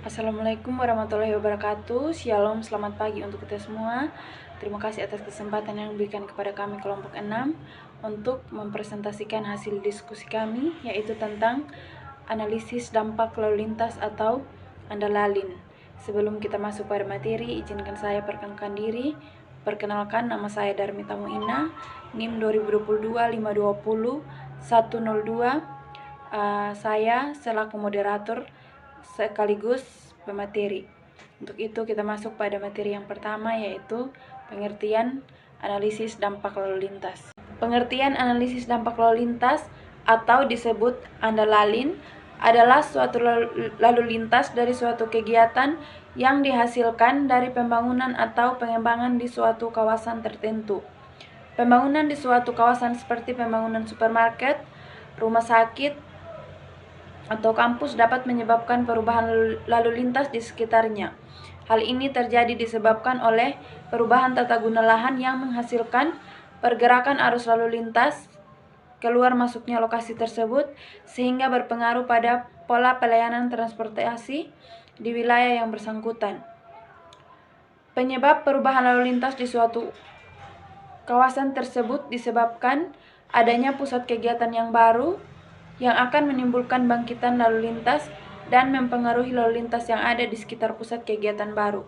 Assalamualaikum warahmatullahi wabarakatuh. Shalom, selamat pagi untuk kita semua. Terima kasih atas kesempatan yang diberikan kepada kami kelompok 6 untuk mempresentasikan hasil diskusi kami, yaitu tentang analisis dampak lalu lintas atau ANDALALIN. Sebelum kita masuk pada materi, izinkan saya perkenalkan diri. Perkenalkan, nama saya Darmita Muina, NIM 2022-520-102. Saya selaku moderator sekaligus pemateri. Untuk itu kita masuk pada materi yang pertama, yaitu pengertian analisis dampak lalu lintas. Pengertian analisis dampak lalu lintas atau disebut ANDALALIN adalah suatu lalu lintas dari suatu kegiatan yang dihasilkan dari pembangunan atau pengembangan di suatu kawasan tertentu. Pembangunan di suatu kawasan seperti pembangunan supermarket, rumah sakit, atau kampus dapat menyebabkan perubahan lalu lintas di sekitarnya. Hal ini terjadi disebabkan oleh perubahan tata guna lahan yang menghasilkan pergerakan arus lalu lintas keluar masuknya lokasi tersebut, sehingga berpengaruh pada pola pelayanan transportasi di wilayah yang bersangkutan. Penyebab perubahan lalu lintas di suatu kawasan tersebut disebabkan adanya pusat kegiatan yang baru yang akan menimbulkan bangkitan lalu lintas dan mempengaruhi lalu lintas yang ada di sekitar pusat kegiatan baru.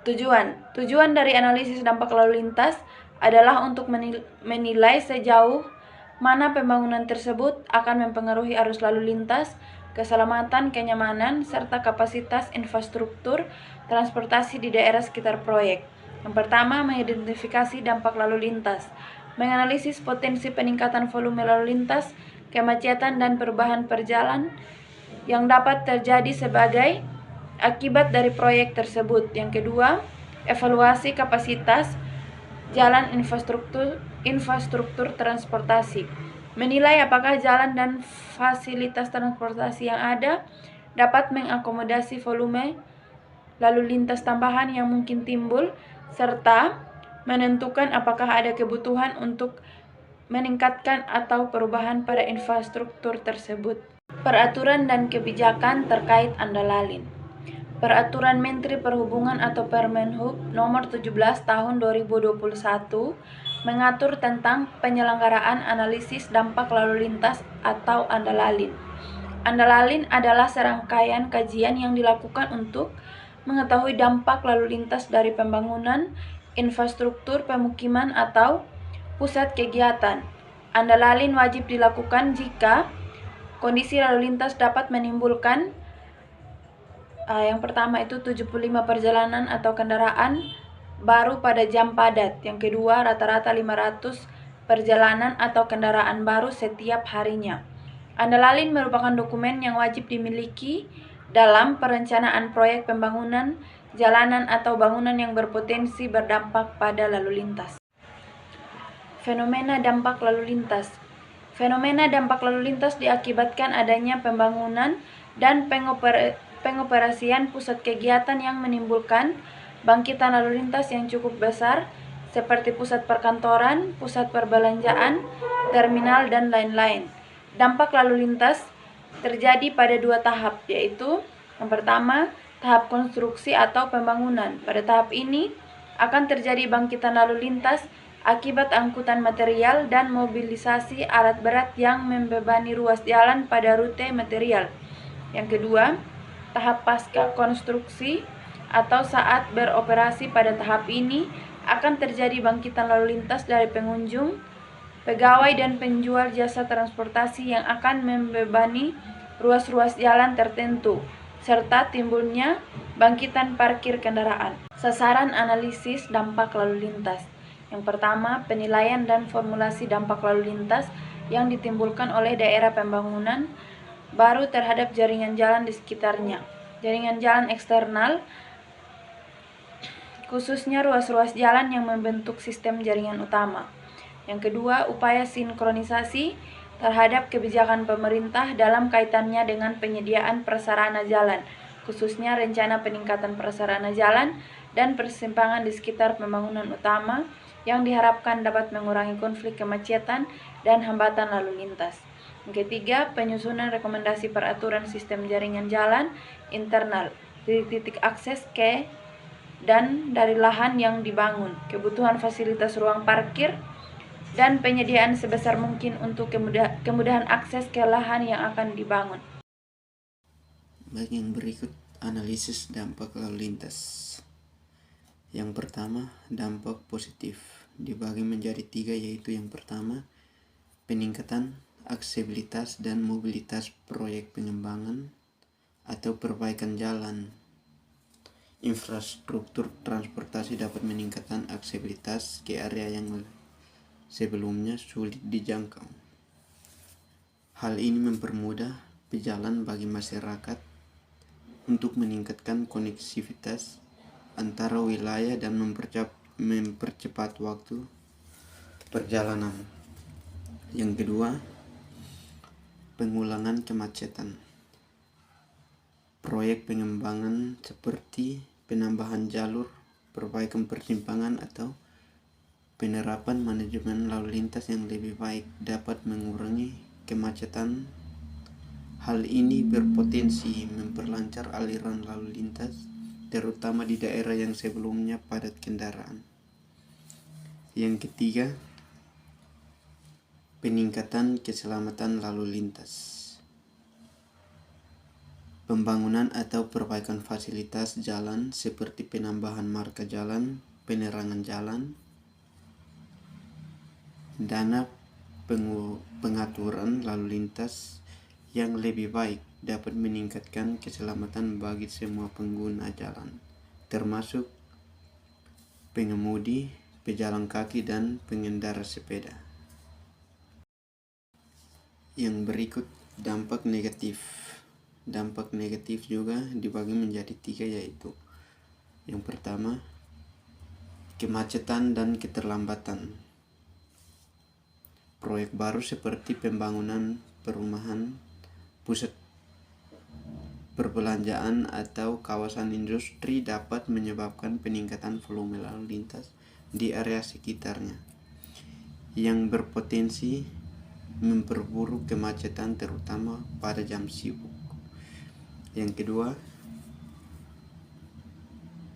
Tujuan dari analisis dampak lalu lintas adalah untuk menilai sejauh mana pembangunan tersebut akan mempengaruhi arus lalu lintas, keselamatan, kenyamanan, serta kapasitas infrastruktur transportasi di daerah sekitar proyek. Yang pertama, mengidentifikasi dampak lalu lintas, menganalisis potensi peningkatan volume lalu lintas, kemacetan, dan perubahan perjalanan yang dapat terjadi sebagai akibat dari proyek tersebut. Yang kedua, evaluasi kapasitas jalan infrastruktur transportasi, menilai apakah jalan dan fasilitas transportasi yang ada dapat mengakomodasi volume lalu lintas tambahan yang mungkin timbul, serta menentukan apakah ada kebutuhan untuk meningkatkan atau perubahan pada infrastruktur tersebut. Peraturan dan kebijakan terkait ANDALALIN. Peraturan Menteri Perhubungan atau Permenhub nomor 17 tahun 2021 mengatur tentang penyelenggaraan analisis dampak lalu lintas atau ANDALALIN. ANDALALIN adalah serangkaian kajian yang dilakukan untuk mengetahui dampak lalu lintas dari pembangunan, infrastruktur pemukiman atau pusat kegiatan. ANDALALIN wajib dilakukan jika kondisi lalu lintas dapat menimbulkan yang pertama itu 75 perjalanan atau kendaraan baru pada jam padat. Yang kedua, rata-rata 500 perjalanan atau kendaraan baru setiap harinya. ANDALALIN merupakan dokumen yang wajib dimiliki dalam perencanaan proyek pembangunan jalanan atau bangunan yang berpotensi berdampak pada lalu lintas. Fenomena dampak lalu lintas. Fenomena dampak lalu lintas diakibatkan adanya pembangunan dan pengoperasian pusat kegiatan yang menimbulkan bangkitan lalu lintas yang cukup besar, seperti pusat perkantoran, pusat perbelanjaan, terminal, dan lain-lain. Dampak lalu lintas terjadi pada dua tahap, yaitu yang pertama, tahap konstruksi atau pembangunan. Pada tahap ini akan terjadi bangkitan lalu lintas akibat angkutan material dan mobilisasi alat berat yang membebani ruas jalan pada rute material. Yang kedua, tahap pasca konstruksi atau saat beroperasi. Pada tahap ini akan terjadi bangkitan lalu lintas dari pengunjung, pegawai, dan penjual jasa transportasi yang akan membebani ruas-ruas jalan tertentu, serta timbulnya bangkitan parkir kendaraan. Sasaran analisis dampak lalu lintas. Yang pertama, penilaian dan formulasi dampak lalu lintas yang ditimbulkan oleh daerah pembangunan baru terhadap jaringan jalan di sekitarnya. Jaringan jalan eksternal, khususnya ruas-ruas jalan yang membentuk sistem jaringan utama. Yang kedua, upaya sinkronisasi terhadap kebijakan pemerintah dalam kaitannya dengan penyediaan prasarana jalan, khususnya rencana peningkatan prasarana jalan dan persimpangan di sekitar pembangunan utama yang diharapkan dapat mengurangi konflik kemacetan dan hambatan lalu lintas. Yang ketiga, penyusunan rekomendasi peraturan sistem jaringan jalan internal dari titik akses ke dan dari lahan yang dibangun, kebutuhan fasilitas ruang parkir, dan penyediaan sebesar mungkin untuk kemudahan akses ke lahan yang akan dibangun. Baik, yang berikut analisis dampak lalu lintas. Yang pertama, dampak positif dibagi menjadi 3, yaitu yang pertama, peningkatan aksesibilitas dan mobilitas proyek pengembangan atau perbaikan jalan. Infrastruktur transportasi dapat meningkatkan aksesibilitas ke area yang sebelumnya sulit dijangkau. Hal ini mempermudah pejalan bagi masyarakat untuk meningkatkan koneksivitas antara wilayah dan mempercepat waktu perjalanan. Yang kedua, pengulangan kemacetan. Proyek pengembangan seperti penambahan jalur, perbaikan persimpangan, atau penerapan manajemen lalu lintas yang lebih baik dapat mengurangi kemacetan. Hal ini berpotensi memperlancar aliran lalu lintas, terutama di daerah yang sebelumnya padat kendaraan. Yang ketiga, peningkatan keselamatan lalu lintas. Pembangunan atau perbaikan fasilitas jalan seperti penambahan marka jalan, penerangan jalan, dana pengaturan lalu lintas yang lebih baik dapat meningkatkan keselamatan bagi semua pengguna jalan, termasuk pengemudi, pejalan kaki, dan pengendara sepeda. Yang berikut dampak negatif. Dampak negatif juga dibagi menjadi 3, yaitu yang pertama, kemacetan dan keterlambatan. Proyek baru seperti pembangunan perumahan, pusat perbelanjaan, atau kawasan industri dapat menyebabkan peningkatan volume lalu lintas di area sekitarnya, yang berpotensi memperburuk kemacetan terutama pada jam sibuk. Yang kedua,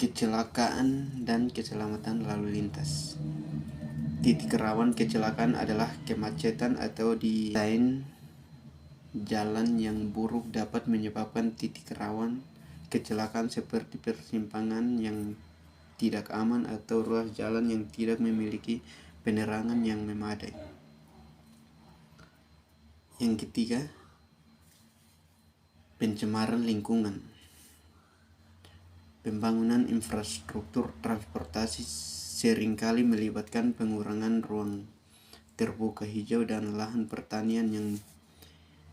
kecelakaan dan keselamatan lalu lintas. Titik rawan kecelakaan adalah kemacetan atau desain jalan yang buruk dapat menyebabkan titik rawan kecelakaan seperti persimpangan yang tidak aman atau ruas jalan yang tidak memiliki penerangan yang memadai. Yang ketiga, pencemaran lingkungan. Pembangunan infrastruktur transportasi seringkali melibatkan pengurangan ruang terbuka hijau dan lahan pertanian yang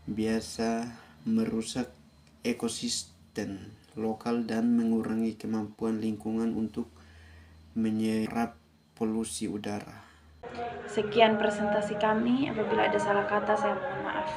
biasa merusak ekosistem lokal dan mengurangi kemampuan lingkungan untuk menyerap polusi udara. Sekian presentasi kami, apabila ada salah kata saya mohon maaf.